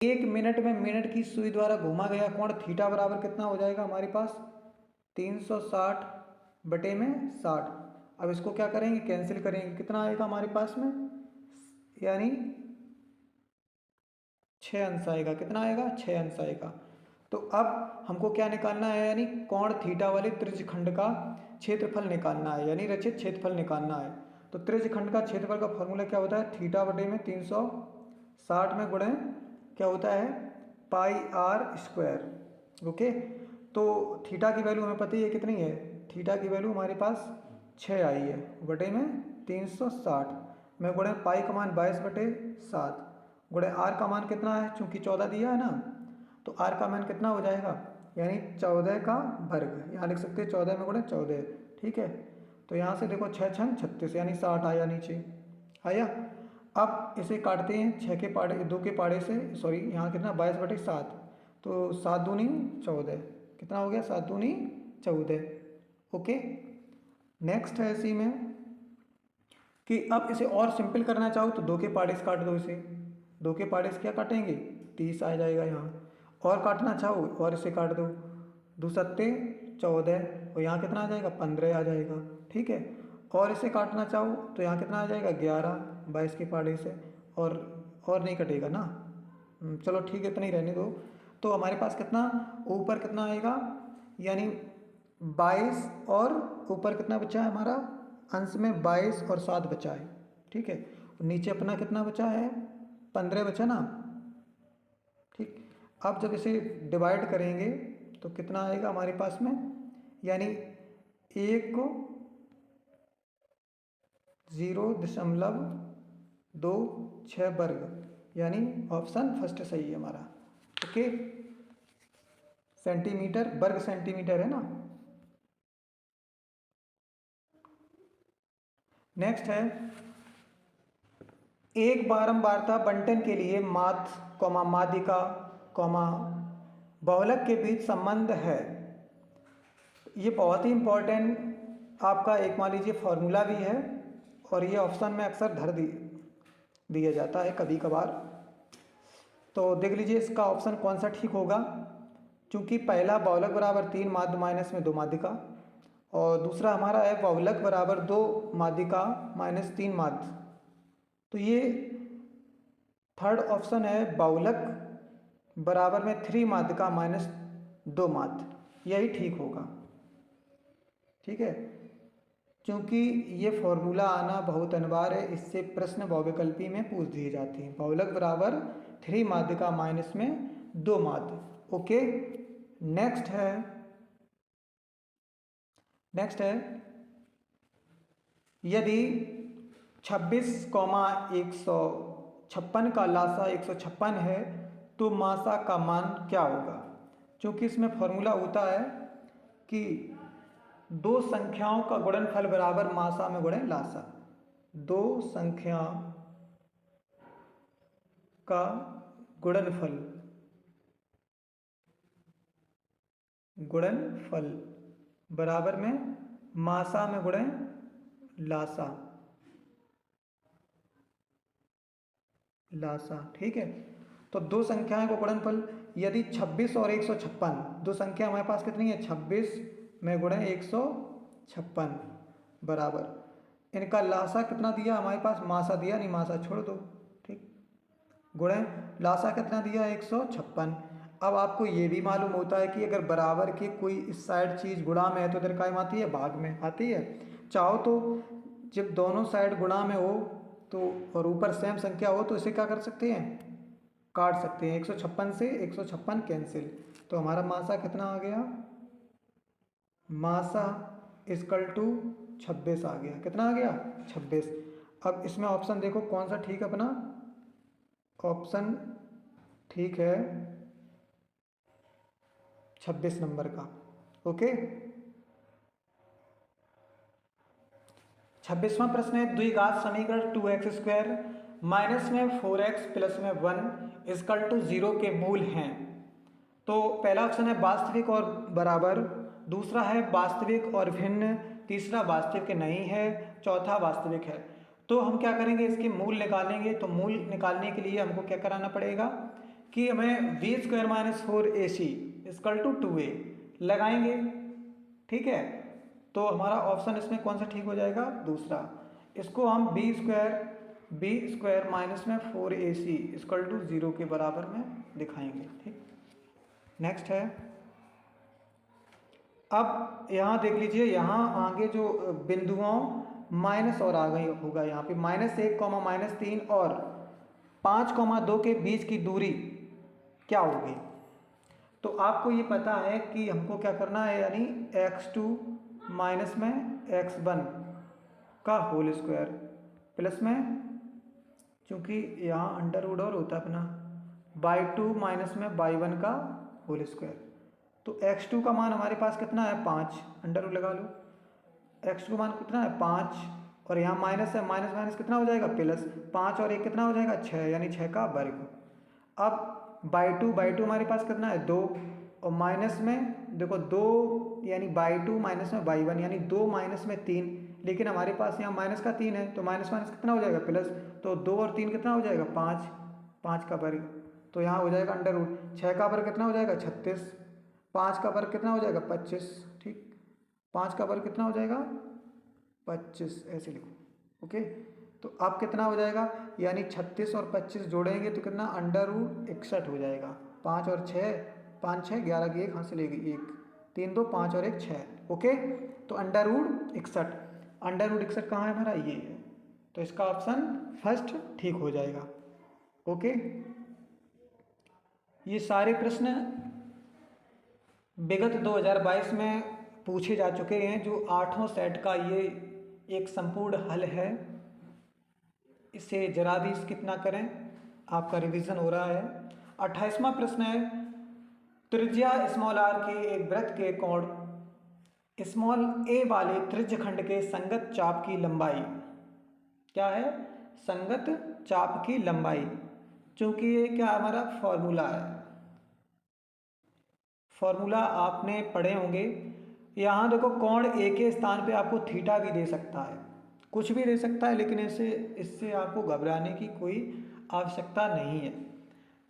1 minute में minute की सुई द्वारा घुमा गया कोण थीटा बराबर कितना हो जाएगा हमारे पास 360 बटे में 60। अब इसको क्या करेंगे, कैंसिल करेंगे, कितना आएगा हमारे पास में, यानी 6 अंश आएगा। कितना आएगा, 6 अंश आएगा। तो अब हमको क्या निकालना है, यानी कोण थीटा वाले त्रिज्यखंड का क्षेत्रफल निकालना है, यानी रचित क्षेत्रफल निकालना है। तो त्रिज्यखंड का क्षेत्रफल का फॉर्मूला क्या होता है, थीटा बटे में 360 में गुणे क्या होता है, पाई आर स्क्वायर। ओके, तो थीटा की वैल्यू हमें पता ही है कितनी है, थीटा की वैल्यू हमारे पास 6 आई है, बटे में 360 में गुणे पाई का मान 22 बटे 7 गुणे आर का मान कितना है, चूंकि 14 दिया है ना, तो आर का मान कितना हो जाएगा, यानी 14 का वर्ग। यहाँ लिख सकते हैं 14 में गुणे 14। ठीक है, तो यहाँ से देखो 6 छंग 36 यानी 60 आया, नीचे आया। अब इसे काटते हैं 6 के पाड़े 2 के पाड़े से, सॉरी यहाँ कितना 22 बटे 7, तो 7 दूनी 14, कितना हो गया 7 दूनी 14। ओके, नेक्स्ट है इसी में कि अब इसे और सिंपल करना चाहो तो 2 के पाड़े से काट दो, इसे 2 के पाड़े से क्या काटेंगे 30 आ जाएगा यहाँ। और काटना चाहो और इसे काट दो, 2 सत्ते 14 और यहाँ कितना आ जाएगा 15 आ जाएगा। ठीक है, और इसे काटना चाहो तो यहाँ कितना आ जाएगा 11 22 के पाड़े से, और नहीं कटेगा ना। चलो ठीक है, इतना ही रहने दो। तो हमारे पास कितना ऊपर कितना आएगा, यानी 22 और ऊपर कितना बचा है हमारा, अंश में 22 और 7 बचा है। ठीक है, नीचे अपना कितना बचा है 15 बचा ना। ठीक, अब जब इसे डिवाइड करेंगे तो कितना आएगा हमारे पास में, यानी 1.026 वर्ग, यानी ऑप्शन फर्स्ट सही है हमारा। ओके, सेंटीमीटर, वर्ग सेंटीमीटर है ना। नेक्स्ट है, एक बारंबारता बंटन के लिए माध्य माध्यिका बहुलक के बीच संबंध है। ये बहुत ही इंपॉर्टेंट आपका एक मान लीजिए फॉर्मूला भी है, और ये ऑप्शन में अक्सर दिया जाता है कभी कभार। तो देख लीजिए इसका ऑप्शन कौन सा ठीक होगा, क्योंकि पहला बहुलक बराबर 3 माध्य माइनस में 2 माध्यिका, और दूसरा हमारा है बहुलक बराबर 2 माध्यिका माइनस 3 माध्य। तो ये थर्ड ऑप्शन है बहुलक बराबर में 3 माध्यिका माइनस 2 माध्य, यही ठीक होगा। ठीक है, क्योंकि ये फॉर्मूला आना बहुत अनिवार्य है, इससे प्रश्न बहुविकल्पी में पूछ दिए जाते हैं। बहुलक बराबर 3 माध्यिका माइनस में 2 माध्य। ओके, नेक्स्ट है यदि 26,156 का लासा 156 है तो मासा का मान क्या होगा। क्योंकि इसमें फॉर्मूला होता है कि 2 संख्याओं का गुणनफल बराबर मासा में गुणे लासा, 2 संख्या का गुणनफल बराबर में मासा में गुणे लासा। ठीक है, तो 2 संख्याओं का गुणनफल यदि 26 और 156, 2 संख्या हमारे पास कितनी है 26 में गुणे 156 बराबर इनका लासा कितना दिया हमारे पास, मासा दिया नहीं, मासा छोड़ दो। ठीक, गुणे लासा कितना दिया 156। अब आपको ये भी मालूम होता है कि अगर बराबर की कोई इस साइड चीज़ गुणा में है तो इधर काय में आती है, भाग में आती है। चाहो तो जब दोनों साइड गुणा में हो तो और ऊपर सेम संख्या हो तो इसे क्या कर सकते हैं, काट सकते हैं। 156 से 156 कैंसिल, तो हमारा मासा कितना आ गया, मासा इक्वल टू 26 आ गया। कितना आ गया 26। अब इसमें ऑप्शन देखो कौन सा ठीक है अपना, ऑप्शन ठीक है 26 नंबर का। ओके, 26वां प्रश्न है, द्विघात समीकरण 2x² माइनस में 4x प्लस में 1 इक्वल टू 0 के मूल हैं। तो पहला ऑप्शन है वास्तविक और बराबर, दूसरा है वास्तविक और भिन्न, तीसरा वास्तविक नहीं है, चौथा वास्तविक है। तो हम क्या करेंगे, इसके मूल निकालेंगे। तो मूल निकालने के लिए हमको क्या कराना पड़ेगा कि हमें B square minus 4ac equal to 2a लगाएंगे, ठीक है। तो हमारा ऑप्शन इसमें कौन सा ठीक हो जाएगा, दूसरा। इसको हम बी स्क्वायर माइनस में 4ac इक्वल टू 0 के बराबर में दिखाएंगे, ठीक। नेक्स्ट है, अब यहाँ देख लीजिए, यहाँ आगे जो बिंदुओं माइनस और आ गई होगा, यहाँ पे -1, -3 और 5, 2 के बीच की दूरी क्या होगी। तो आपको ये पता है कि हमको क्या करना है, यानी x2 माइनस में x1 का होल स्क्वायर प्लस में, चूँकि यहाँ अंडर रूट और होता है अपना, बाई 2 माइनस में बाई 1 का होल स्क्वायर। तो x2 का मान हमारे पास कितना है, 5, अंडर रूट लगा लो। x2 का मान कितना है, 5, और यहाँ माइनस है, माइनस माइनस कितना हो जाएगा, प्लस। 5 और 1 कितना हो जाएगा, 6, यानी 6 का वर्ग। अब बाई 2 हमारे पास कितना है, 2, और माइनस में देखो 2, यानी बाई 2 माइनस में बाई 1, यानी 2 माइनस में 3, लेकिन हमारे पास यहाँ माइनस का 3 है, तो माइनस माइनस कितना हो जाएगा, प्लस। तो 2 और 3 कितना हो जाएगा, 5, 5 का वर्ग। तो यहाँ हो जाएगा अंडर रूट, 6 का वर्ग कितना हो जाएगा, 36, 5 का वर्ग कितना हो जाएगा, 25, ठीक। 5 का वर्ग कितना हो जाएगा, 25, ऐसे लिखो, ओके। तो अब कितना हो जाएगा, यानी 36 और 25 जोड़ेंगे तो कितना, अंडर रूट 61 हो जाएगा। 5 और 6, 5 6 11 की 1 हाथ से लेगी 1, 3 2 5 और 1 6, ओके। तो अंडर रूट 61, अंडर रूट 61 कहाँ है हमारा, ये है। तो इसका ऑप्शन फर्स्ट ठीक हो जाएगा, ओके। ये सारे प्रश्न विगत 2022 में पूछे जा चुके हैं, जो 8वां सेट का ये एक संपूर्ण हल है। इसे जरा भी कितना करें, आपका रिवीजन हो रहा है। 28वां प्रश्न है, त्रिज्या स्मॉल r के एक वृत्त के कोण स्मॉल a वाले त्रिज्यखंड के संगत चाप की लंबाई क्या है, संगत चाप की लंबाई। चूंकि ये क्या हमारा फॉर्मूला है, फॉर्मूला आपने पढ़े होंगे। यहाँ देखो कोण ए के स्थान पे आपको थीटा भी दे सकता है, कुछ भी दे सकता है, लेकिन इससे आपको घबराने की कोई आवश्यकता नहीं है।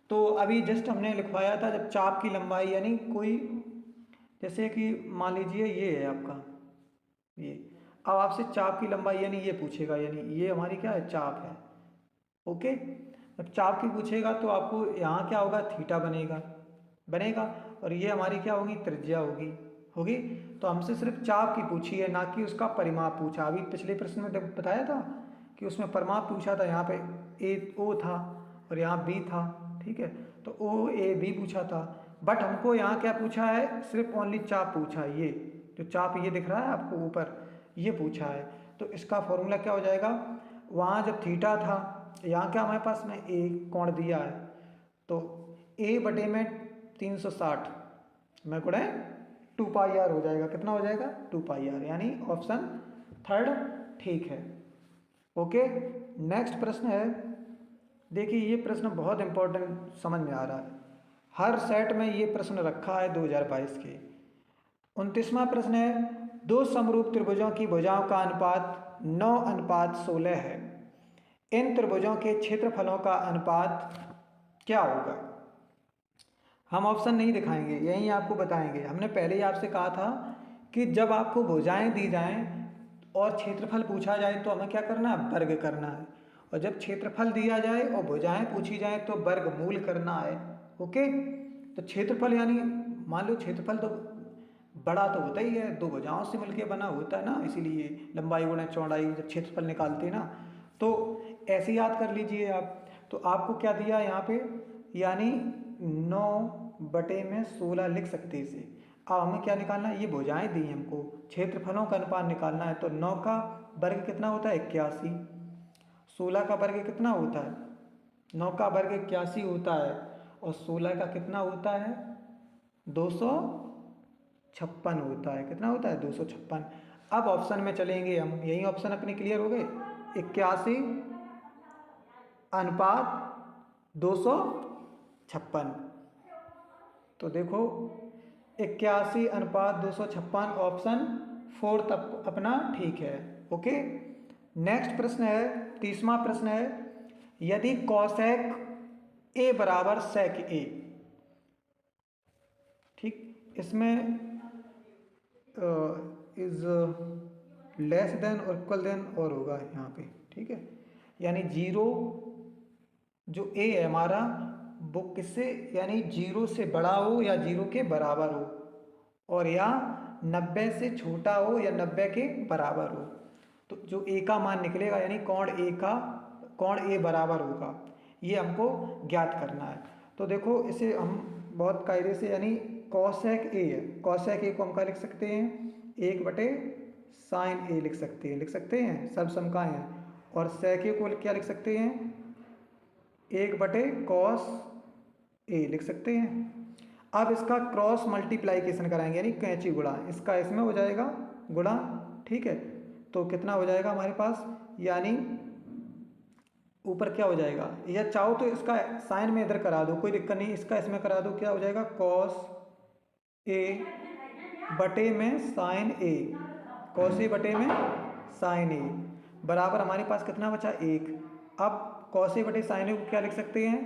तो अभी जस्ट हमने लिखवाया था, जब चाप की लंबाई यानी कोई, जैसे कि मान लीजिए ये है आपका ये, अब आपसे चाप की लंबाई यानी ये पूछेगा, यानी ये हमारी क्या है, चाप है, ओके। जब चाप की पूछेगा तो आपको यहाँ क्या होगा, थीटा बनेगा, और ये हमारी क्या होगी, त्रिज्या होगी। तो हमसे सिर्फ चाप की पूछी है, ना कि उसका परिमाप पूछा। अभी पिछले प्रश्न में बताया था कि उसमें परिमाप पूछा था, यहाँ पे ए ओ था और यहाँ बी था, ठीक है। तो ओ ए बी पूछा था, बट हमको यहाँ क्या पूछा है, सिर्फ ओनली चाप पूछा है। ये जो चाप ये दिख रहा है आपको ऊपर, ये पूछा है। तो इसका फॉर्मूला क्या हो जाएगा, वहाँ जब थीटा था, यहाँ क्या हमारे पास में ए कोण दिया है, तो ए बटे में 360 में गुणे 2 पाई आर हो जाएगा। कितना हो जाएगा, 2 पाई आर, यानी ऑप्शन थर्ड ठीक है, ओके। नेक्स्ट प्रश्न है, देखिए ये प्रश्न बहुत इंपॉर्टेंट समझ में आ रहा है, हर सेट में ये प्रश्न रखा है 2022 के। 29वां प्रश्न है, दो समरूप त्रिभुजों की भुजाओं का अनुपात 9:16 है, इन त्रिभुजों के क्षेत्रफलों का अनुपात क्या होगा। हम ऑप्शन नहीं दिखाएंगे, यही आपको बताएंगे। हमने पहले ही आपसे कहा था कि जब आपको भुजाएं दी जाएं और क्षेत्रफल पूछा जाए तो हमें क्या करना है, वर्ग करना है, और जब क्षेत्रफल दिया जाए और भुजाएं पूछी जाए तो वर्गमूल करना है, ओके। तो क्षेत्रफल यानी मान लो क्षेत्रफल तो बड़ा तो होता ही है, दो भुजाओं से मिलकर बना होता है ना, इसीलिए लंबाई गुणा चौड़ाई जब क्षेत्रफल निकालते हैं ना, तो ऐसे याद कर लीजिए आप। तो आपको क्या दिया यहाँ पे, यानी 9/16 लिख सकते हैं इसे। अब हमें क्या निकालना है, ये भुजाएं दी हैं हमको, क्षेत्रफलों का अनुपात निकालना है। तो 9 का वर्ग कितना होता है, 81, 16 का वर्ग कितना होता है, 9 का वर्ग 81 होता है, और 16 का कितना होता है, 256 होता है। कितना होता है, 256। अब ऑप्शन में चलेंगे हम, यही ऑप्शन अपने क्लियर हो गए, 81 अनुपात 256। तो देखो 81 अनुपात 256, ऑप्शन फोर्थ अपना ठीक है, ओके। नेक्स्ट प्रश्न है, 30वां प्रश्न है, यदि कॉसेक ए बराबर सेक ए। ठीक, इसमें इज लेस देन और इक्वल देन और होगा यहाँ पे। ठीक है, यानी जीरो जो ए है हमारा वो किससे, यानी जीरो से बड़ा हो या जीरो के बराबर हो, और या 90 से छोटा हो या 90 के बराबर हो। तो जो ए का मान निकलेगा यानी कोण ए बराबर होगा, ये हमको ज्ञात करना है। तो देखो इसे हम बहुत कायदे से, यानी कॉसेक ए है, कॉसेक ए को हम क्या लिख सकते हैं, 1/sin ए लिख सकते हैं, सब समकाएं हैं। और सेक ए को क्या लिख सकते हैं, 1/cos ए लिख सकते हैं। अब इसका क्रॉस मल्टीप्लाइकेशन कराएंगे, यानी कैंची गुणा, इसका इसमें हो जाएगा गुणा। ठीक है, तो कितना हो जाएगा हमारे पास, यानी ऊपर क्या हो जाएगा, या चाहो तो इसका साइन में इधर करा दो, कोई दिक्कत नहीं, इसका इसमें करा दो, क्या हो जाएगा cos ए बटे में sin ए, cos ए बटे में sin ए बराबर हमारे पास कितना बचा, 1। अब cos ए बटे sin ए को क्या लिख सकते हैं,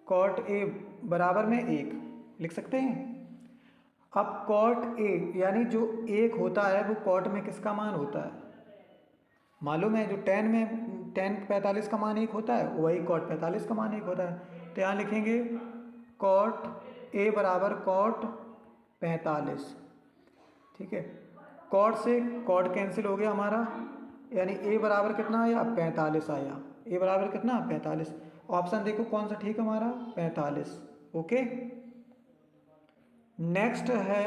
cot ए बराबर में 1 लिख सकते हैं। अब cot ए यानी जो 1 होता है वो cot में किसका मान होता है, मालूम है, जो tan 45 का मान 1 होता है, वही cot 45 का मान 1 होता है। तो यहाँ लिखेंगे cot ए बराबर cot 45। ठीक है, cot से cot कैंसिल हो गया हमारा, यानी ए बराबर कितना आया, 45 आया। ए बराबर कितना, 45। ऑप्शन देखो कौन सा ठीक है हमारा, 45। ओके, नेक्स्ट है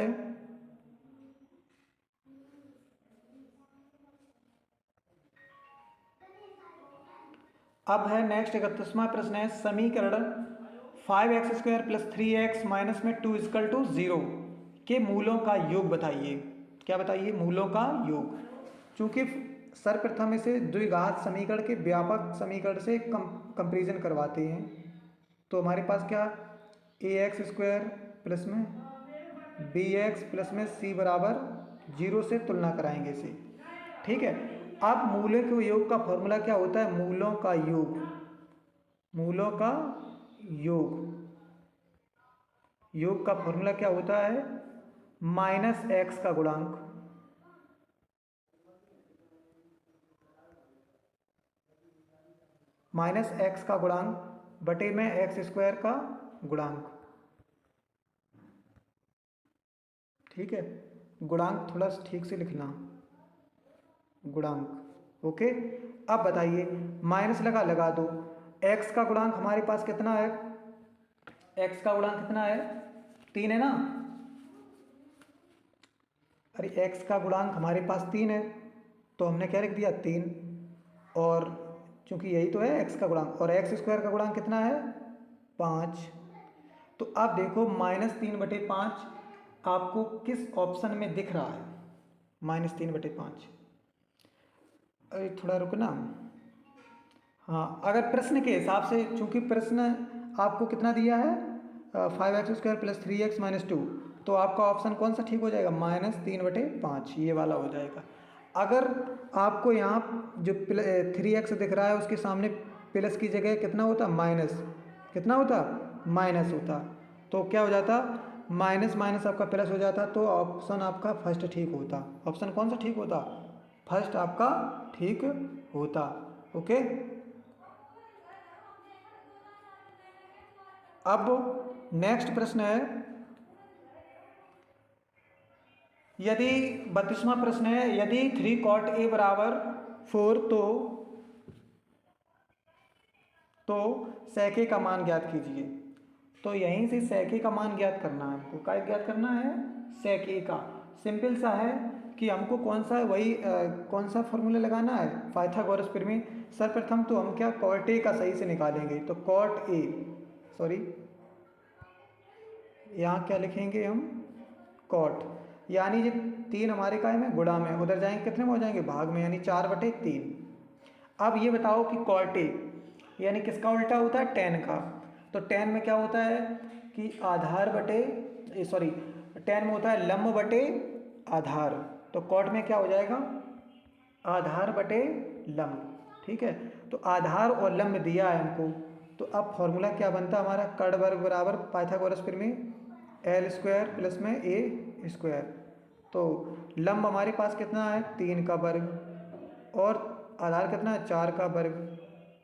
अब है नेक्स्ट 31वां प्रश्न है, समीकरण 5x² + 3x माइनस में 2 = 0 के मूलों का योग बताइए। क्या बताइए, मूलों का योग। चूंकि सर्वप्रथम इसे द्विघात समीकरण के व्यापक समीकरण से कंपैरिजन करवाते हैं, तो हमारे पास क्या, ax² प्लस में bx प्लस में c बराबर 0 से तुलना कराएंगे इसे। ठीक है, अब मूलों के योग का फॉर्मूला क्या होता है, मूलों का योग, मूलों का योग का फॉर्मूला क्या होता है, -x का गुणांक, -x का गुणांक बटे में x² का गुणांक। ठीक है, गुणांक थोड़ा ठीक से लिखना, गुणांक। ओके, अब बताइए, माइनस लगा दो, x का गुणांक हमारे पास कितना है, x का गुणांक कितना है, 3 है ना। अरे x का गुणांक हमारे पास 3 है, तो हमने क्या लिख दिया, 3। और चूंकि यही तो है x का गुणांक, और x² का गुणांक कितना है, 5। तो अब देखो -3/5 आपको किस ऑप्शन में दिख रहा है, -3/5। अरे थोड़ा रुकना, हाँ, अगर प्रश्न के हिसाब से, चूंकि प्रश्न आपको कितना दिया है, 5x² + 3x - 2, तो आपका ऑप्शन कौन सा ठीक हो जाएगा, -3/5, ये वाला हो जाएगा। अगर आपको यहाँ जो 3x दिख रहा है उसके सामने प्लस की जगह कितना होता, कितना होता, माइनस होता, तो क्या हो जाता, माइनस माइनस आपका प्लस हो जाता, तो ऑप्शन आपका फर्स्ट ठीक होता। ऑप्शन कौन सा ठीक होता, फर्स्ट आपका ठीक होता। ओके, अब नेक्स्ट प्रश्न है, यदि 32वां प्रश्न है, यदि 3 cot a बराबर 4 तो sec a का मान ज्ञात कीजिए। तो यहीं से sec a का मान ज्ञात करना है हमको, क्या ज्ञात करना है, sec a का। सिंपल सा है कि हमको कौन सा फॉर्मूला लगाना है, पाइथागोरस प्रमेय। सर्वप्रथम तो हम क्या cot a का सही से निकालेंगे, तो cot a, सॉरी यहाँ क्या लिखेंगे हम, cot, यानी जो 3 हमारे काय में गुणा में, उधर जाएंगे कितने में हो जाएंगे, भाग में, यानी 4/3। अब ये बताओ कि cot a यानी किसका उल्टा होता है, tan का। तो tan में क्या होता है कि tan में होता है लंब बटे आधार, तो cot में क्या हो जाएगा, आधार बटे लंब। ठीक है। तो आधार और लंब दिया है हमको, तो अब फॉर्मूला क्या बनता है हमारा, कर्ण वर्ग बराबर पाइथागोरस प्रमेय एल स्क्वायर प्लस में ए स्क्वायर। तो लंब हमारे पास कितना है 3 का वर्ग और आधार कितना है 4 का वर्ग।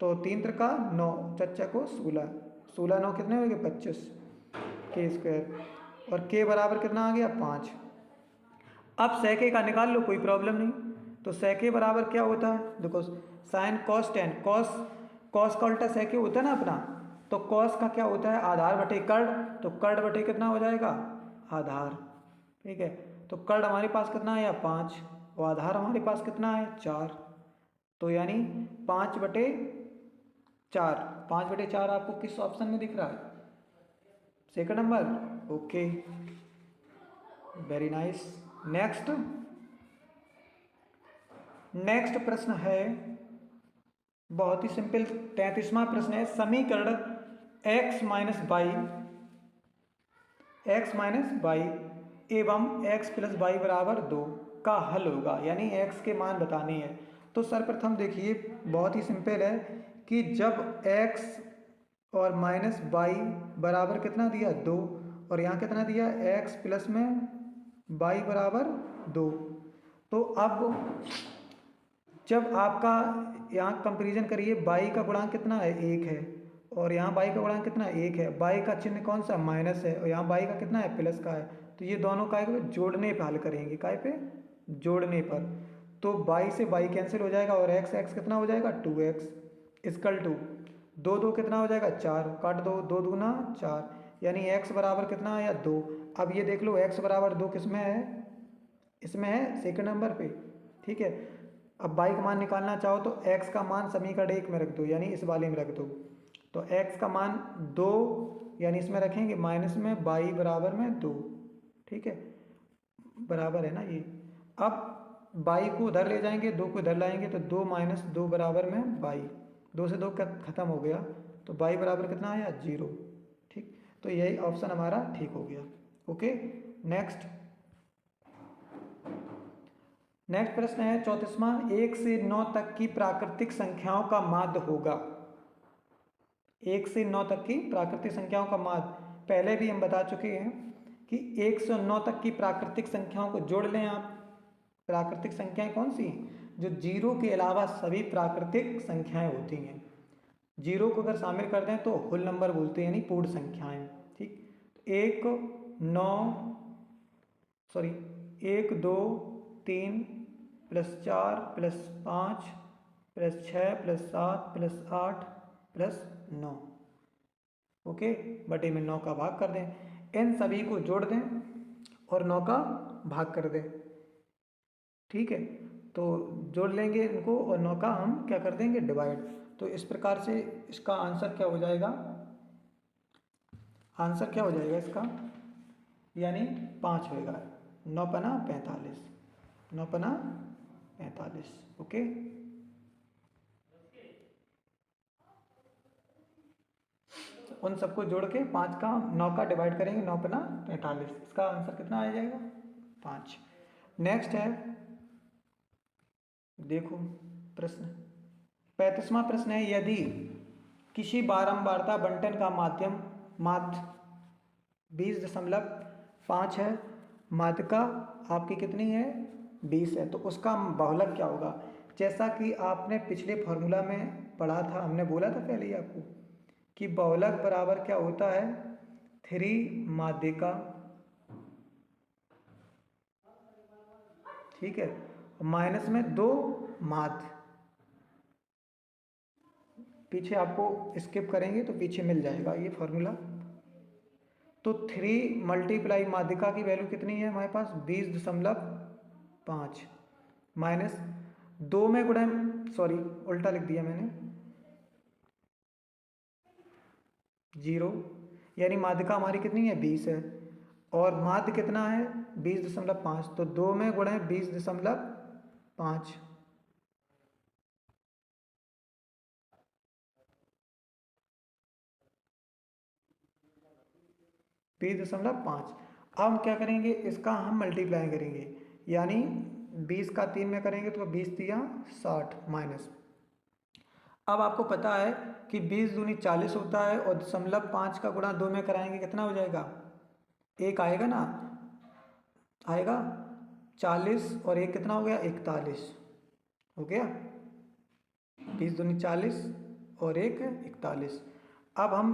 तो 3 त्रिका 9, चच्चा को 16, 16 9 कितने हो गए 25 के स्क्वायर और के बराबर कितना आ गया 5। अब सेके का निकाल लो, कोई प्रॉब्लम नहीं। तो सेके बराबर क्या होता है, देखो साइन कॉस टेन, कॉस का उल्टा सेके होता है ना अपना। तो कॉस का क्या होता है आधार बटे कर्ण, तो कर्ण बटे कितना हो जाएगा आधार। ठीक है, तो कर्ण हमारे पास कितना है 5 और आधार हमारे पास कितना है 4। तो यानी 5/4, 5/4 आपको किस ऑप्शन में दिख रहा है, second number. Okay, very nice. Next प्रश्न है बहुत ही सिंपल, 33वां प्रश्न है, समीकरण x माइनस वाई एवं x प्लस वाई बराबर 2 का हल होगा, यानी x के मान बताने हैं। तो सर्वप्रथम देखिए बहुत ही सिंपल है कि जब x और माइनस वाई बराबर कितना दिया 2 और यहाँ कितना दिया x प्लस में y बराबर 2। तो अब जब आपका यहाँ कंपेरिजन करिए, y का गुणांक कितना है 1 है और यहाँ y का गुणांक कितना है 1 है, y का चिन्ह कौन सा माइनस है और यहाँ y का कितना है प्लस का है। तो ये दोनों काय पे जोड़ने पे हल करेंगे, काय पे जोड़ने पर। तो y से y कैंसिल हो जाएगा और x कितना हो जाएगा 2x इक्वल टू 2 2 कितना हो जाएगा 4, काट दो 2 दूना 4, यानी x बराबर कितना आया 2। अब ये देख लो x बराबर 2 किस में है, इसमें है सेकंड नंबर पे। ठीक है, अब y का मान निकालना चाहो तो x का मान समीकरण 1 में रख दो, यानी इस वाले में रख दो। तो x का मान 2 यानी इसमें रखेंगे माइनस में y बराबर में 2। ठीक है, बराबर है ना ये। अब y को उधर ले जाएंगे, 2 को इधर लाएंगे तो 2 माइनस 2 बराबर में y, 2 से 2 खत्म हो गया तो y बराबर कितना आया 0। ठीक, तो यही ऑप्शन हमारा ठीक हो गया। ओके, नेक्स्ट प्रश्न है 34वां, 1 से 9 तक की प्राकृतिक संख्याओं का माध्य होगा। 1 से 9 तक की प्राकृतिक संख्याओं का माध्य पहले भी हम बता चुके हैं कि 1 से 9 तक की प्राकृतिक संख्याओं को जोड़ लें आप। प्राकृतिक संख्याएं कौन सी हैं, जो जीरो के अलावा सभी प्राकृतिक संख्याएं होती हैं। जीरो को अगर शामिल कर दें तो होल नंबर बोलते हैं, यानी पूर्ण संख्याएं। ठीक, तो 1 2 3 plus 4 plus 5 plus 6 plus 7 plus 8 plus 9। Okay, बटे में 9 का भाग कर दें, इन सभी को जोड़ दें और 9 का भाग कर दें। ठीक है, तो जोड़ लेंगे इनको और 9 का हम क्या कर देंगे डिवाइड। तो इस प्रकार से इसका आंसर क्या हो जाएगा, आंसर क्या हो जाएगा इसका, यानी 5 होगा। 9 पना 45, 9 पना 45। ओके, उन सबको जोड़ के 5 का 9 का डिवाइड करेंगे, 9 पना 45, इसका आंसर कितना आ जाएगा 5। नेक्स्ट है, देखो प्रश्न 35वां प्रश्न है, यदि किसी बारंबारता बंटन का माध्य 20.5 है, माध्यिका आपकी कितनी है 20 है, तो उसका बहुलक क्या होगा। जैसा कि आपने पिछले फॉर्मूला में पढ़ा था, हमने बोला था पहले ही आपको कि बहुलक बराबर क्या होता है 3 माध्यिका। ठीक है, माइनस में 2 माध्य, पीछे आपको स्किप करेंगे तो पीछे मिल जाएगा ये फॉर्मूला। तो 3 मल्टीप्लाई माध्यिका की वैल्यू कितनी है हमारे पास 20.5 माइनस 2 में गुणा, सॉरी उल्टा लिख दिया मैंने 0, यानी माध्यिका हमारी कितनी है 20 है और माध्य कितना है 20.5, तो 2 में गुणा 20.5 20.5। अब हम क्या करेंगे, इसका हम मल्टीप्लाई करेंगे, यानी 20 का 3 में करेंगे तो 20 3 60 माइनस अब आपको पता है कि 20 दूनी 40 होता है और 0.5 का गुणा 2 में कराएंगे कितना हो जाएगा, 1 आएगा ना, आएगा 40 और 1 कितना हो गया, 41 हो गया। 20 दूनी 40 और 1 41। अब हम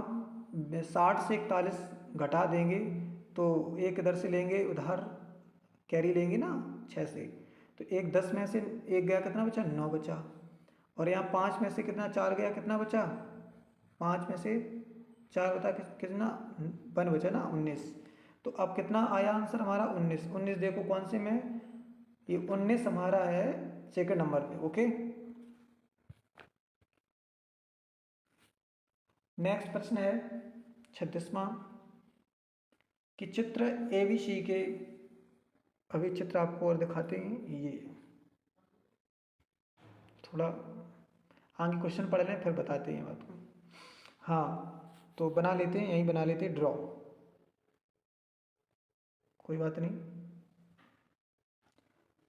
60 से 41 घटा देंगे तो एक इधर से लेंगे, उधर कैरी लेंगे ना 6 से, तो एक 10 में से 1 गया, कितना बचा, 9 बचा। और यहाँ 5 में से कितना 4 गया, कितना बचा, 5 में से 4 बता कितना 1 बचा ना, 19। तो अब कितना आया आंसर हमारा, 19। 19 देखो कौन से में, ये 19 हमारा है सेकंड नंबर पे। ओके, नेक्स्ट प्रश्न है 36वां कि चित्र एबीसी के, अभी चित्र आपको और दिखाते हैं, ये थोड़ा आगे क्वेश्चन पढ़ लें फिर बताते हैं बात को। हाँ तो बना लेते हैं, यहीं बना लेते हैं ड्रॉ, कोई बात नहीं,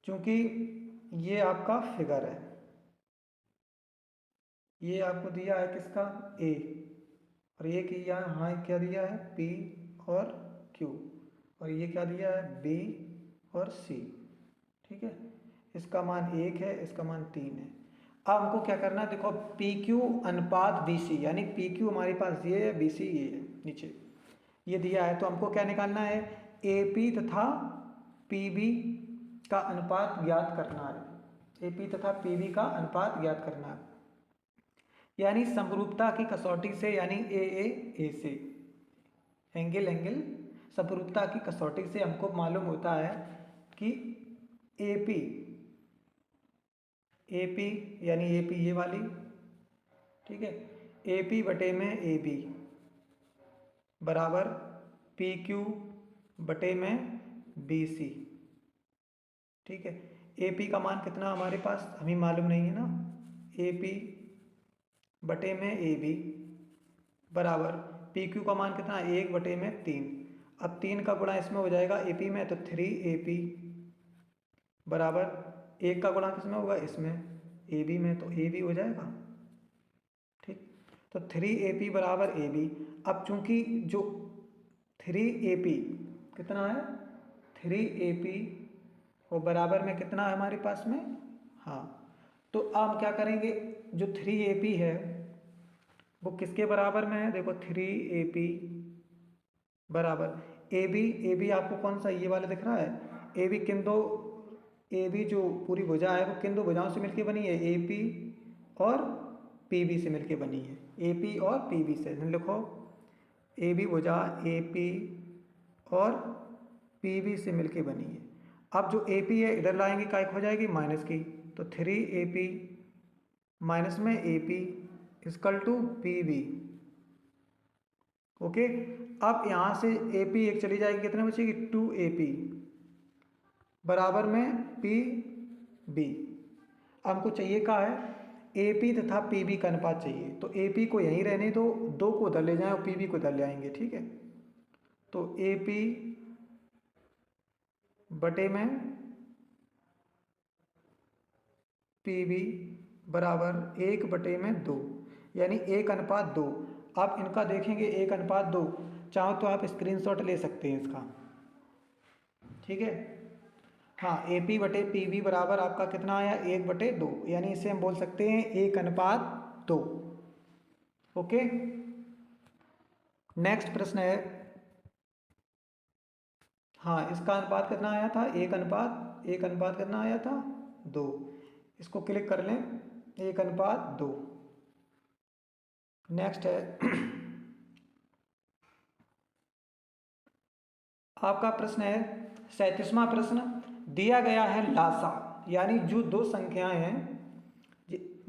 क्योंकि ये आपका फिगर है, ये आपको दिया है किसका, ए, और ये किया हाँ क्या दिया है, पी और क्यू, और ये क्या दिया है, बी और सी। ठीक है, इसका मान 1 है, इसका मान 3 है। अब हमको क्या करना है, देखो पी क्यू अनुपात बी सी, यानी पी क्यू हमारे पास ये है, बी सी ये है, नीचे ये दिया है, तो हमको क्या निकालना है, ए पी तथा पी बी का अनुपात ज्ञात करना है, ए पी तथा पी बी का अनुपात ज्ञात करना है, यानी समरूपता की कसौटी से, यानी ए से, एंगल समरूपता की कसौटी से हमको मालूम होता है कि ए पी यानी ए पी ये वाली, ठीक है, ए पी बटे में ए बी बराबर पी क्यू बटे में बी सी। ठीक है, ए पी का मान कितना हमारे पास हमें मालूम नहीं है ना, ए पी बटे में ए बी बराबर पी क्यू का मान कितना, 1 बटे में 3। अब 3 का गुणा इसमें हो जाएगा ए पी में, तो 3 ए पी बराबर 1 का गुणा किसमें होगा, इसमें ए बी में, तो ए बी हो जाएगा। ठीक, तो 3 ए पी बराबर ए बी। अब चूंकि जो 3 ए पी कितना है, 3 ए पी और बराबर में कितना है हमारे पास में, हाँ, तो अब हम क्या करेंगे, जो 3 ए पी है वो किसके बराबर में है, देखो 3 ए पी बराबर ए बी आपको कौन सा ये वाला दिख रहा है, ए बी किन दो, ए बी जो पूरी भुजा है वो किन दो भुजाओं से मिलकर बनी है, ए पी और पी बी से मिलकर बनी है, ए पी और पी बी से। लिखो ए बी भुजा ए पी और पी बी से मिलकर बनी है। अब जो ए पी है इधर लाएंगे क्या हो जाएगी, माइनस की, तो 3 ए पी माइनस में A P equal to P B. Okay, अब यहाँ से ए पी एक चली जाएगी, कितने बचेगी, 2 ए पी बराबर में पी बी। हमको चाहिए क्या है, ए पी तथा पी बी का अनुपात चाहिए, तो ए पी को यहीं रहने दो, 2 को उधर ले जाएं और पी बी को उधर ले आएंगे। ठीक है, तो ए पी बटे में पी बी बराबर 1 बटे में 2, यानी 1:2। आप इनका देखेंगे 1:2, चाहो तो आप स्क्रीनशॉट ले सकते हैं इसका। ठीक है, हाँ, ए पी बटे पी बी बराबर आपका कितना आया, 1/2, यानी इसे हम बोल सकते हैं 1:2। ओके, नेक्स्ट प्रश्न है, हाँ, इसका अनुपात कितना आया था, 1:1 कितना आया था, 2। इसको क्लिक कर लें, 1:2। नेक्स्ट है आपका प्रश्न है 37वां प्रश्न, दिया गया है लासा, यानी जो दो संख्याएं हैं,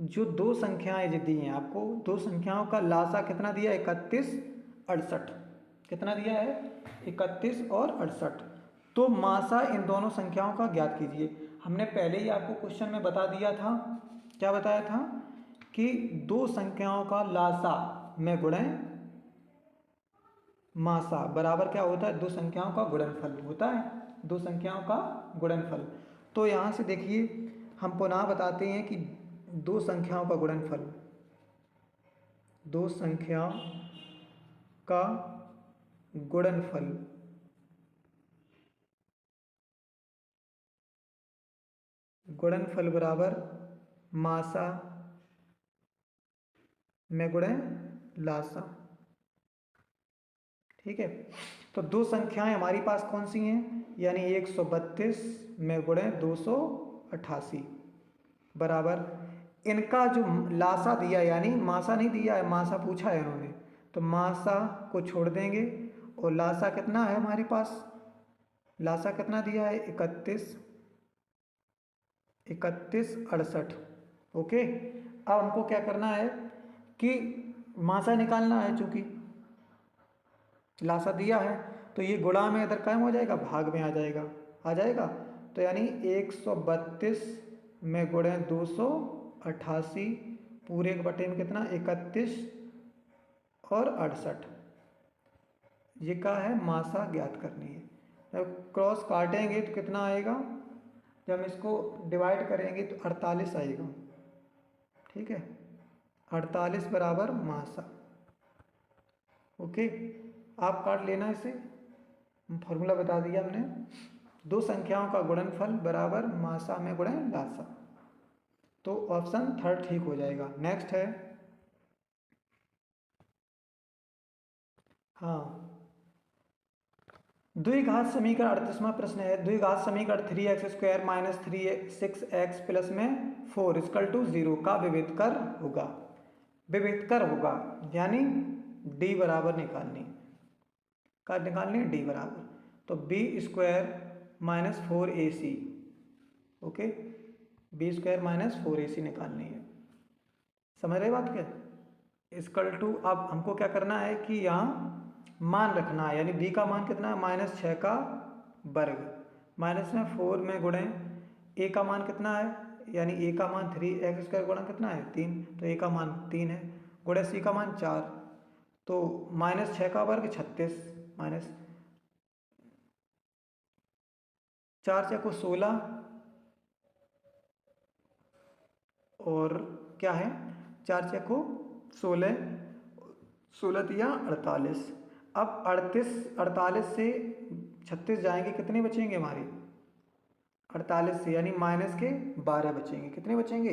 जो दो संख्याएं दी हैं आपको, दो संख्याओं का लासा कितना दिया है, 31 68, कितना दिया है, 31 और 68। तो मासा इन दोनों संख्याओं का ज्ञात कीजिए। हमने पहले ही आपको क्वेश्चन में बता दिया था, क्या बताया था, कि दो संख्याओं का लासा में गुणें मासा बराबर क्या होता है, दो संख्याओं का गुणनफल होता है, दो संख्याओं का गुणनफल। तो यहाँ से देखिए हम पुनः बताते हैं कि दो संख्याओं का गुणनफल, दो संख्याओं का गुणनफल बराबर मासा में गुणे लासा। ठीक है, तो दो संख्याएं हमारी पास कौन सी हैं, यानी 132 में गुणे 288 बराबर इनका जो लासा दिया, यानी मासा नहीं दिया है, मासा पूछा है इन्होंने, तो मासा को छोड़ देंगे और लासा कितना है हमारे पास, लासा कितना दिया है 31 68। ओके, अब हमको क्या करना है कि मासा निकालना है, चूंकि लासा दिया है तो ये गुणा में इधर कायम हो जाएगा, भाग में आ जाएगा। तो यानी 132 में गुणे 288 पूरे के बटे में कितना 31 और 68, ये क्या है मासा ज्ञात करनी है। जब क्रॉस काटेंगे तो कितना आएगा, जब हम इसको डिवाइड करेंगे तो 48 आएगा। ठीक है, 48 बराबर मासा। ओके, आप काट लेना इसे, फॉर्मूला बता दिया हमने, दो संख्याओं का गुणनफल बराबर मासा में गुणे लासा। तो ऑप्शन थर्ड ठीक हो जाएगा। नेक्स्ट है, हाँ, द्विघात समीकरण 38वां प्रश्न है, द्विघात समीकरण 3x² माइनस 6x प्लस में 4 = 0 का विभेदकर होगा। विभेदकर होगा यानी d बराबर निकालनी, का निकालनी d बराबर, तो b² minus 4ac। Okay, b² minus 4ac निकालनी है। समझ रहे बात क्या, = अब हमको क्या करना है कि यहाँ मान रखना है, यानी b का मान कितना है -6 का वर्ग माइनस में 4 में गुणे a का मान कितना है, यानी a का मान 3x² गुणा कितना है 3, तो a का मान 3 है, गुणे c का मान 4, तो -6 का वर्ग 36 माइनस 4 × 16 और क्या है 4 × 16 16 दिया 48। अब 48 से 36 जाएंगे, कितने बचेंगे हमारे 48 से, यानी -12 बचेंगे। कितने बचेंगे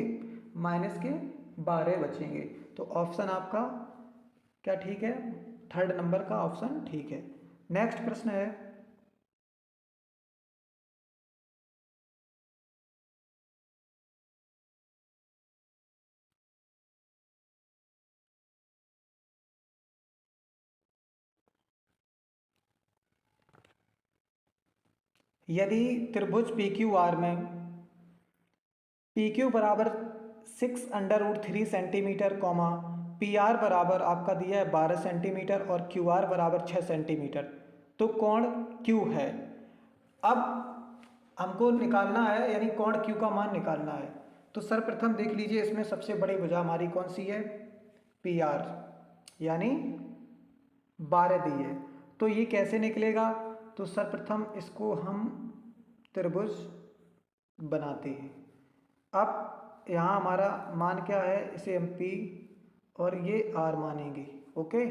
-12 बचेंगे। तो ऑप्शन आपका क्या ठीक है, थर्ड नंबर का ऑप्शन ठीक है। नेक्स्ट प्रश्न है, यदि त्रिभुज PQR में PQ बराबर 6√3 सेंटीमीटर, PR बराबर आपका दिया है 12 सेंटीमीटर और QR बराबर 6 सेंटीमीटर, तो कोण Q है। अब हमको निकालना है, यानी कोण Q का मान निकालना है। तो सर्वप्रथम देख लीजिए, इसमें सबसे बड़ी भुजा हमारी कौन सी है, PR, यानी 12 दी है। तो ये कैसे निकलेगा, तो सर्वप्रथम इसको हम त्रिभुज बनाते हैं। अब यहाँ हमारा मान क्या है, इसे हम P और ये R मानेंगे। ओके,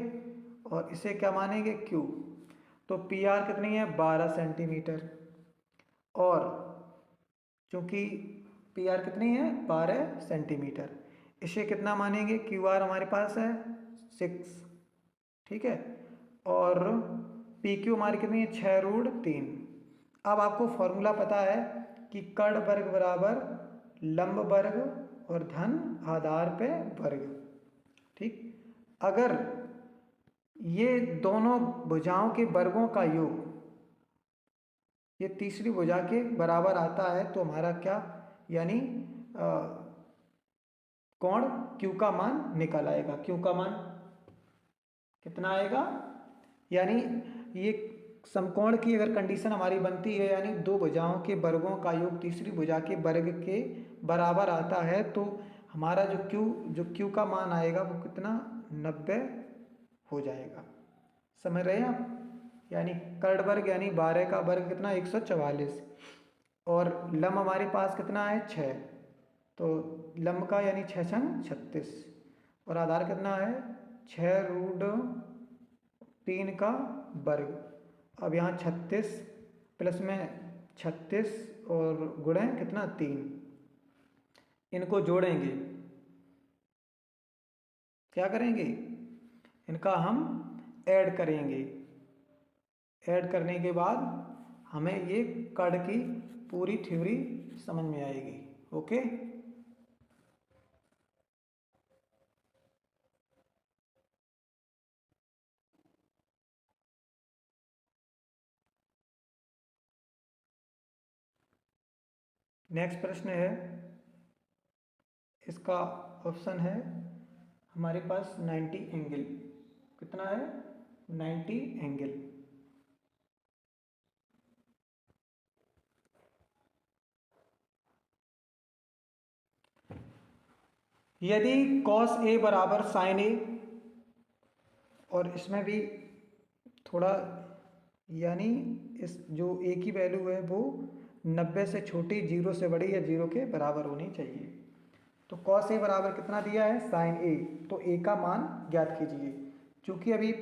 और इसे क्या मानेंगे Q। तो PR कितनी है 12 सेंटीमीटर, और चूंकि PR कितनी है 12 सेंटीमीटर, इसे कितना मानेंगे QR हमारे पास है 6। ठीक है, और PQ हमारी कितनी है 6√3। अब आपको फॉर्मूला पता है कि कर्ण वर्ग बराबर लंब वर्ग और धन आधार पे वर्ग। ठीक, अगर ये दोनों भुजाओं के वर्गों का योग ये तीसरी भुजा के बराबर आता है तो हमारा क्या, यानी कोण Q का मान निकल आएगा। Q का मान कितना आएगा, यानी ये समकोण की अगर कंडीशन हमारी बनती है, यानी दो भुजाओं के वर्गों का योग तीसरी भुजा के वर्ग के बराबर आता है, तो हमारा जो Q का मान आएगा वो कितना 90 हो जाएगा। समझ रहे हैं आप, यानी कर्ण वर्ग यानी 12 का वर्ग कितना 144, और लंब हमारे पास कितना है 6, तो लंब का यानी 6 × 36, और आधार कितना है 6√3 का वर्ग। अब यहाँ 36 प्लस में 36 और गुणे कितना 3, इनको जोड़ेंगे, क्या करेंगे, इनका हम ऐड करेंगे। ऐड करने के बाद हमें ये कड़ की पूरी थ्योरी समझ में आएगी। ओके, नेक्स्ट प्रश्न है, इसका ऑप्शन है हमारे पास 90 एंगल। कितना है, 90 एंगल। यदि cos A बराबर sin A, और इसमें भी थोड़ा, यानी इस जो A की वैल्यू है वो 90 से छोटी, 0 से बड़ी या 0 के बराबर होनी चाहिए। तो cos A बराबर कितना दिया है, sin A, तो A का मान ज्ञात कीजिए। चूँकि अभी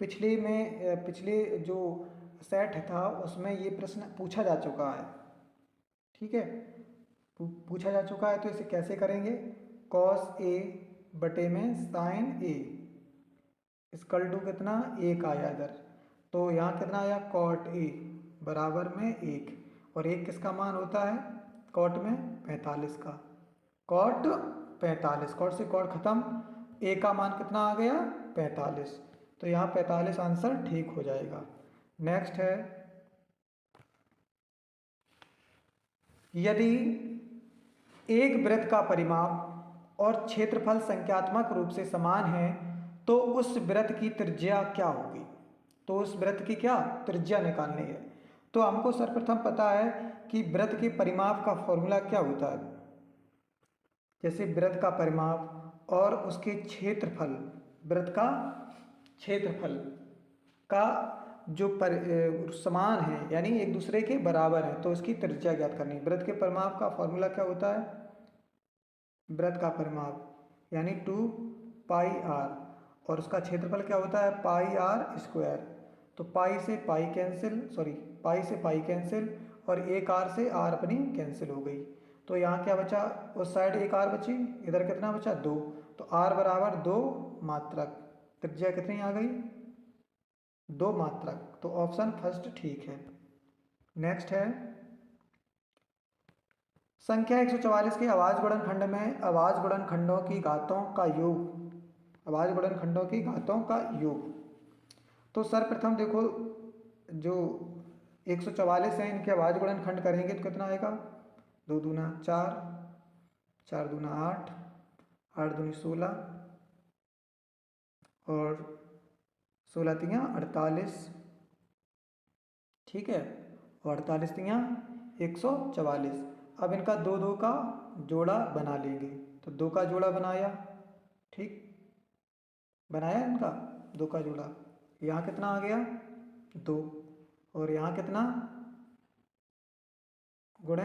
पिछले जो सेट था उसमें ये प्रश्न पूछा जा चुका है, ठीक है, पूछा जा चुका है। तो इसे कैसे करेंगे, cos A बटे में sin A इसकल टू कितना, 1 आया इधर, तो यहाँ कितना आया, cot A बराबर में 1, और 1 किसका मान होता है, cot में 45 का, cot 45, cot से cot खत्म, A का मान कितना आ गया, 45, तो यहाँ 45 आंसर ठीक हो जाएगा। नेक्स्ट है, यदि एक वृत्त का परिमाप और क्षेत्रफल संख्यात्मक रूप से समान है तो उस वृत्त की त्रिज्या क्या होगी। तो उस वृत्त की क्या त्रिज्या निकालनी है। तो हमको सर्वप्रथम पता है कि वृत्त के परिमाप का फॉर्मूला क्या होता है। जैसे वृत्त का परिमाप और उसके क्षेत्रफल, वृत्त का क्षेत्रफल का जो समान है, यानी एक दूसरे के बराबर है, तो उसकी त्रिज्या ज्ञात करनी। वृत्त के परिमाप का फॉर्मूला क्या होता है, वृत्त का परिमाप यानी 2πr, और उसका क्षेत्रफल क्या होता है, πr²। तो पाई से पाई कैंसिल, पाई से पाई कैंसिल, और एक r से r अपनी कैंसिल हो गई। तो यहाँ क्या बचा, उस साइड एक r बची, इधर कितना बचा, 2, तो r बराबर 2 मात्रक, त्रिज्या कितनी आ गई, 2 मात्रक। तो ऑप्शन फर्स्ट ठीक है। नेक्स्ट है, संख्या 144 के अभाज्य गुणनखंड में अभाज्य गुणनखंडों की घातों का योग, अभाज्य गुणनखंडों की घातों का योग। तो सर्वप्रथम देखो, जो 144 है इनके अभाज्य गुणनखंड करेंगे तो कितना आएगा, 2 दूना 4, 4 दूना 8, 8 दूनी 16, और 16 तियाँ 48, ठीक है, और 48 तियाँ 144। अब इनका 2 2 का जोड़ा बना लेंगे, तो 2 का जोड़ा बनाया, ठीक, बनाया इनका 2 का जोड़ा, यहाँ कितना आ गया 2, और यहाँ कितना गुणे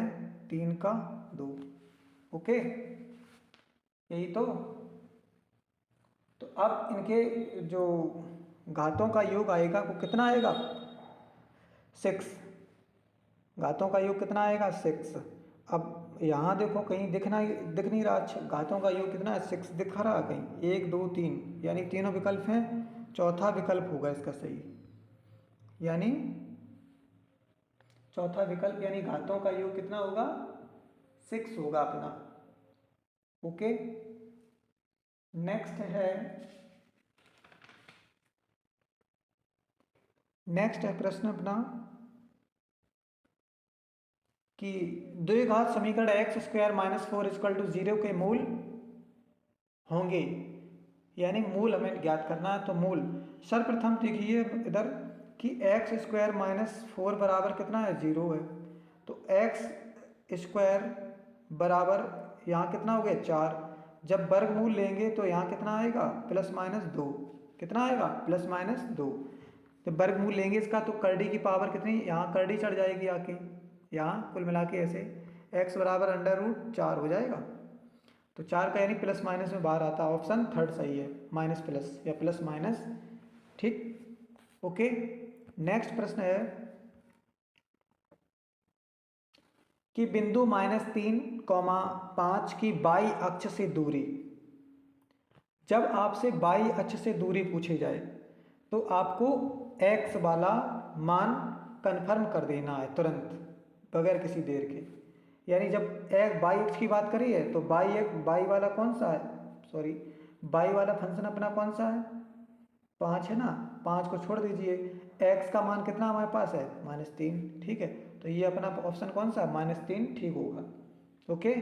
3 का 2, ओके, यही तो अब इनके जो घातों का योग आएगा वो कितना आएगा, 6, घातों का योग कितना आएगा 6। अब यहाँ देखो कहीं दिख नहीं रहा, घातों का योग कितना है 6, दिख रहा कहीं 1 2 3, यानी तीनों विकल्प हैं, चौथा विकल्प होगा इसका सही, यानी चौथा विकल्प, यानी घातों का योग कितना होगा 6 होगा अपना, ओके। नेक्स्ट है प्रश्न अपना कि द्विघात समीकरण x² - 4 = 0 के मूल होंगे, यानी मूल हमें ज्ञात करना है। तो मूल सर्वप्रथम देखिए इधर कि x² - 4 बराबर कितना है 0 है, तो x² बराबर यहाँ कितना हो गया 4, जब वर्गमूल लेंगे तो यहाँ कितना आएगा ±2, कितना आएगा ±2, जब वर्गमूल लेंगे इसका तो करड़ी की पावर कितनी, यहाँ करड़ी चढ़ जाएगी आके, यहाँ कुल मिला के ऐसे x बराबर √4 हो जाएगा, तो 4 का यानी प्लस माइनस में बाहर आता है, ऑप्शन थर्ड सही है। माइनस प्लस या प्लस माइनस, ठीक। ओके, नेक्स्ट प्रश्न है कि बिंदु -3, 5 की बाई अक्ष से दूरी। जब आपसे बाई अक्ष से दूरी पूछी जाए तो आपको x वाला मान कंफर्म कर देना है तुरंत, बगैर किसी देर के। यानी जब बाई अक्ष की बात करी है तो बाई वाला कौन सा है, सॉरी बाई वाला फंक्शन अपना कौन सा है, 5 है ना। 5 को छोड़ दीजिए, x का मान कितना हमारे पास है -3, ठीक है। तो ये अपना ऑप्शन कौन सा -3 ठीक होगा। ओके,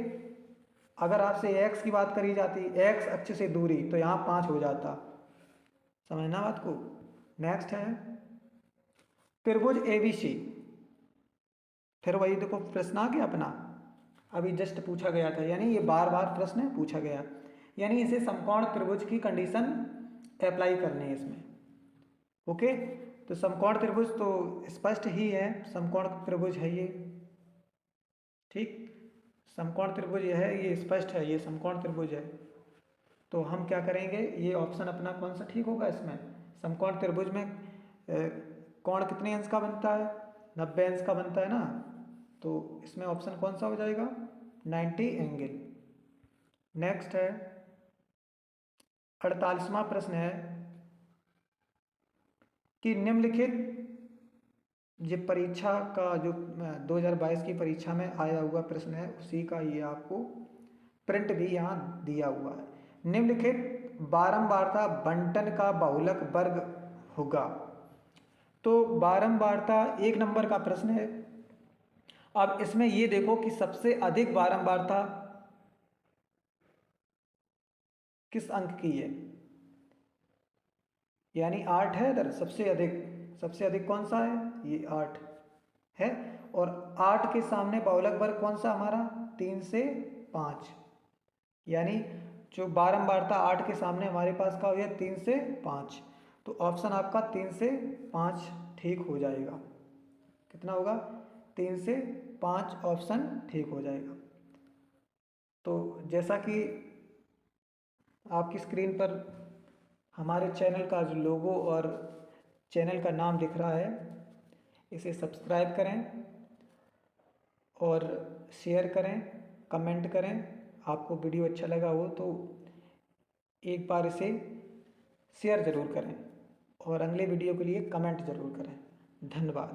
अगर आपसे x की बात करी जाती, x अक्ष से दूरी, तो यहाँ 5 हो जाता, समझना बात को। नेक्स्ट है त्रिभुज ABC। फिर वही देखो प्रश्न आ गया अपना, अभी जस्ट पूछा गया था, यानी ये बार बार प्रश्न पूछा गया, यानी इसे समकोण त्रिभुज की कंडीशन अप्लाई करनी है इसमें। ओके, तो समकोण त्रिभुज तो स्पष्ट ही है, समकोण त्रिभुज है ये, ठीक। समकोण त्रिभुज ये है, ये स्पष्ट है, ये समकोण त्रिभुज है। तो हम क्या करेंगे, ये ऑप्शन अपना कौन सा ठीक होगा इसमें। समकोण त्रिभुज में कोण कितने अंश का बनता है, 90 अंश का बनता है ना। तो इसमें ऑप्शन कौन सा हो जाएगा, 90 एंगल। नेक्स्ट है 48वां प्रश्न है कि निम्नलिखित ये परीक्षा का जो 2022 की परीक्षा में आया हुआ प्रश्न है, उसी का ये आपको प्रिंट भी यहाँ दिया हुआ है। निम्नलिखित बारंबारता बंटन का बहुलक वर्ग होगा। तो बारंबारता 1 नंबर का प्रश्न है। अब इसमें ये देखो कि सबसे अधिक बारंबारता किस अंक की है, यानी 8 है इधर सबसे अधिक कौन सा है, ये 8 है। और 8 के सामने बहुलक वर्ग कौन सा हमारा, 3 से 5, यानी जो बारंबारता 8 के सामने हमारे पास का हो गया 3 से 5। तो ऑप्शन आपका 3 से 5 ठीक हो जाएगा। कितना होगा, 3 से 5 ऑप्शन ठीक हो जाएगा। तो जैसा कि आपकी स्क्रीन पर हमारे चैनल का जो लोगो और चैनल का नाम दिख रहा है, इसे सब्सक्राइब करें और शेयर करें, कमेंट करें। आपको वीडियो अच्छा लगा हो तो एक बार इसे शेयर ज़रूर करें और अगले वीडियो के लिए कमेंट ज़रूर करें। धन्यवाद।